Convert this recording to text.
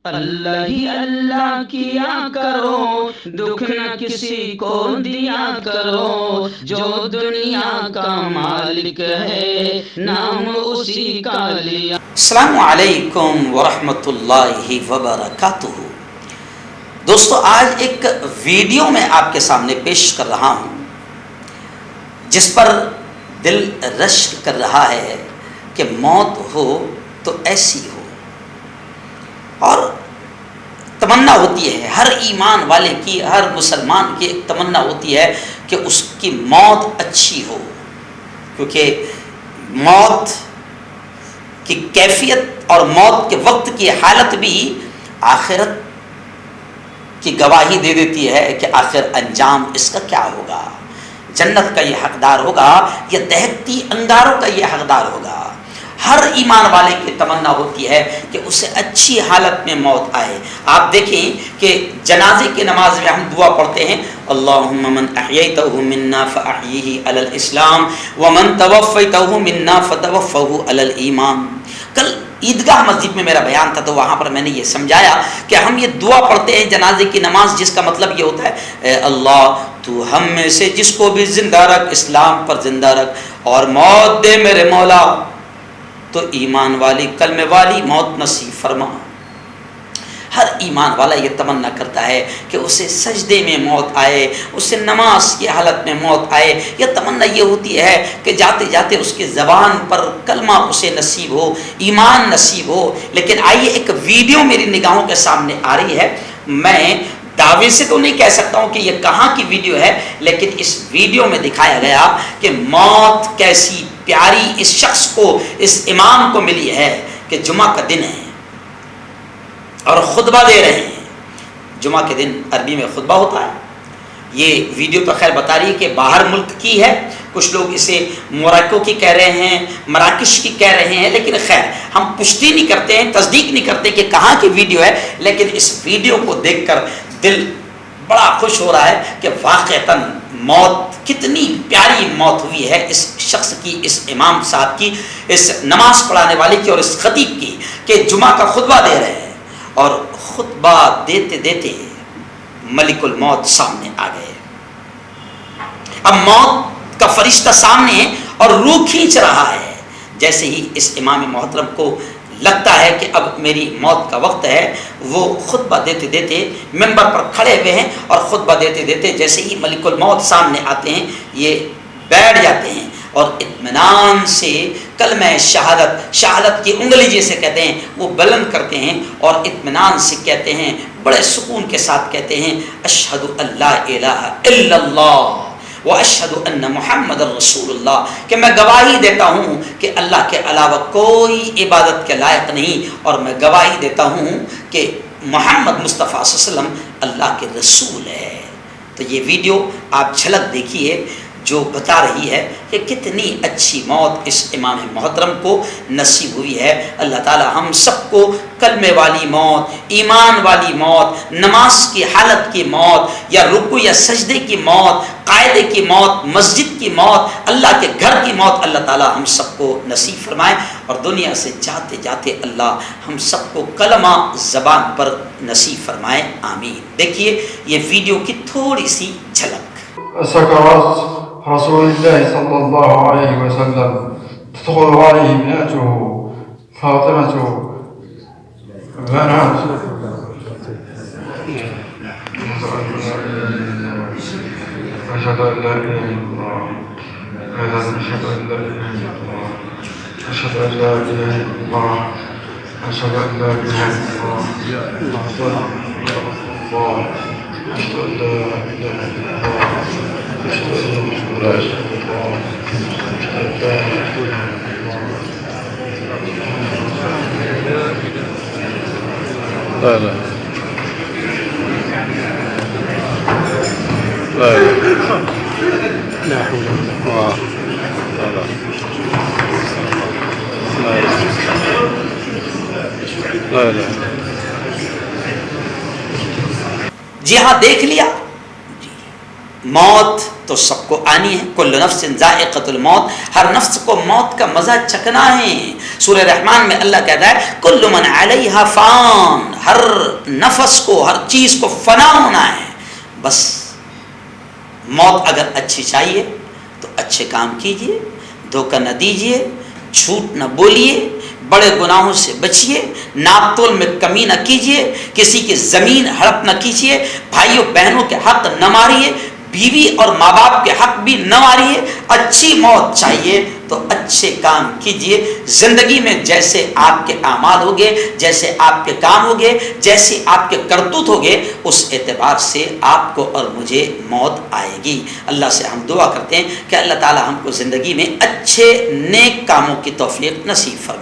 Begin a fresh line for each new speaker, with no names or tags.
اللہ ہی اللہ کیا کرو، دکھ نہ کسی کو دیا کرو، جو دنیا کا مالک ہے نام اسی کا لیا۔
السلام علیکم ورحمۃ اللہ وبرکاتہ۔ دوستو، آج ایک ویڈیو میں آپ کے سامنے پیش کر رہا ہوں جس پر دل رشک کر رہا ہے کہ موت ہو تو ایسی ہو، اور تمنا ہوتی ہے ہر ایمان والے کی، ہر مسلمان کی ایک تمنا ہوتی ہے کہ اس کی موت اچھی ہو، کیونکہ موت کی کیفیت اور موت کے وقت کی حالت بھی آخرت کی گواہی دے دیتی ہے کہ آخر انجام اس کا کیا ہوگا، جنت کا یہ حقدار ہوگا یا دہکتی انگاروں کا یہ حقدار ہوگا۔ ہر ایمان والے کی تمنا ہوتی ہے کہ اسے اچھی حالت میں موت آئے۔ آپ دیکھیں کہ جنازے کی نماز میں ہم دعا پڑھتے ہیں، اللہم من احییتہ منا فاحیہ علی الاسلام ومن توفیتہ منا فتوفہ علی الایمان۔ کل عیدگاہ مسجد میں میرا بیان تھا تو وہاں پر میں نے یہ سمجھایا کہ ہم یہ دعا پڑھتے ہیں جنازے کی نماز، جس کا مطلب یہ ہوتا ہے اے اللہ تو ہم میں سے جس کو بھی زندہ رکھ، اسلام پر زندہ رکھ، اور موت دے میرے مولا تو ایمان والی کلمے والی موت نصیب فرما۔ ہر ایمان والا یہ تمنا کرتا ہے کہ اسے سجدے میں موت آئے، اسے نماز کی حالت میں موت آئے، یہ تمنا یہ ہوتی ہے کہ جاتے جاتے اس کی زبان پر کلمہ اسے نصیب ہو، ایمان نصیب ہو۔ لیکن آئیے، ایک ویڈیو میری نگاہوں کے سامنے آ رہی ہے، میں دعوے سے تو نہیں کہہ سکتا ہوں کہ یہ کہاں کی ویڈیو ہے، لیکن اس ویڈیو میں دکھایا گیا کہ موت کیسی پیاری اس شخص کو، اس امام کو ملی ہے کہ جمعہ کا دن ہے اور خطبہ دے رہے ہیں۔ جمعہ کے دن عربی میں خطبہ ہوتا ہے۔ یہ ویڈیو تو خیر بتا رہی ہے کہ باہر ملک کی ہے، کچھ لوگ اسے موراکو کی کہہ رہے ہیں، مراکش کی کہہ رہے ہیں، لیکن خیر ہم پشتی نہیں کرتے ہیں، تصدیق نہیں کرتے کہ کہاں کی ویڈیو ہے، لیکن اس ویڈیو کو دیکھ کر دل بڑا خوش ہو رہا ہے کہ واقعتاً موت کتنی پیاری موت ہوئی ہے اس شخص کی، اس امام صاحب کی، اس نماز پڑھانے والے کی اور اس خطیب کی، کہ جمعہ کا خطبہ دے رہے ہیں اور خطبہ دیتے دیتے ملک الموت سامنے آ گئے۔ اب موت کا فرشتہ سامنے ہے اور روح کھینچ رہا ہے۔ جیسے ہی اس امام محترم کو لگتا ہے کہ اب میری موت کا وقت ہے، وہ خطبہ دیتے دیتے ممبر پر کھڑے ہوئے ہیں، اور خطبہ دیتے دیتے جیسے ہی ملک الموت سامنے آتے ہیں یہ بیٹھ جاتے ہیں اور اطمینان سے کلمہ شہادت، شہادت کی انگلی جیسے کہتے ہیں وہ بلند کرتے ہیں اور اطمینان سے کہتے ہیں، بڑے سکون کے ساتھ کہتے ہیں، اشہد ان لا الہ الا اللہ واشہد ان محمد رسول اللہ، کہ میں گواہی دیتا ہوں کہ اللہ کے علاوہ کوئی عبادت کے لائق نہیں، اور میں گواہی دیتا ہوں کہ محمد مصطفیٰ صلی اللہ علیہ وسلم اللہ کے رسول ہے۔ تو یہ ویڈیو آپ جھلک دیکھیے جو بتا رہی ہے کہ کتنی اچھی موت اس امام محترم کو نصیب ہوئی ہے۔ اللہ تعالی ہم سب کو کلمے والی موت، ایمان والی موت، نماز کی حالت کی موت، یا رکوع یا سجدے کی موت، قاعدے کی موت، مسجد کی موت، اللہ کے گھر کی موت اللہ تعالی ہم سب کو نصیب فرمائے، اور دنیا سے جاتے جاتے اللہ ہم سب کو کلمہ زبان پر نصیب فرمائے، آمین۔ دیکھیے یہ ویڈیو کی تھوڑی سی جھلک۔
سكرات رسول الله صلى الله عليه وسلم تدخل عليه ابنته فاطمة بنات أشهد أن لا إله إلا الله أشهد أن لا إله إلا الله أشهد أن لا إله إلا الله أشهد أن لا إله إلا الله أشهد أن لا إله إلا الله أشهد أن محمدا رسول الله أشهد أن لا إله إلا الله لا لا لا لا حول ولا قوة إلا بالله.
جی ہاں، دیکھ لیا، موت تو سب کو آنی ہے، کل نفس ذائقۃ الموت، ہر نفس کو موت کا مزہ چکھنا ہے۔ سورہ رحمان میں اللہ کہتا ہے کل من علیہا فان، ہر نفس کو، ہر چیز کو فنا ہونا ہے۔ بس موت اگر اچھی چاہیے تو اچھے کام کیجئے، دھوکہ نہ دیجئے، جھوٹ نہ بولیے، بڑے گناہوں سے بچیے، ناپ تول میں کمی نہ کیجیے، کسی کی زمین ہڑپ نہ کیجیے، بھائیوں بہنوں کے حق نہ ماریے، بیوی اور ماں باپ کے حق بھی نہ ماریے۔ اچھی موت چاہیے تو اچھے کام کیجیے۔ زندگی میں جیسے آپ کے اعمال ہوگے، جیسے آپ کے کام ہوگے، جیسے آپ کے کرتوت ہوگے، اس اعتبار سے آپ کو اور مجھے موت آئے گی۔ اللہ سے ہم دعا کرتے ہیں کہ اللہ تعالی ہم کو زندگی میں اچھے نیک کاموں کی توفیق نصیب فرمائے۔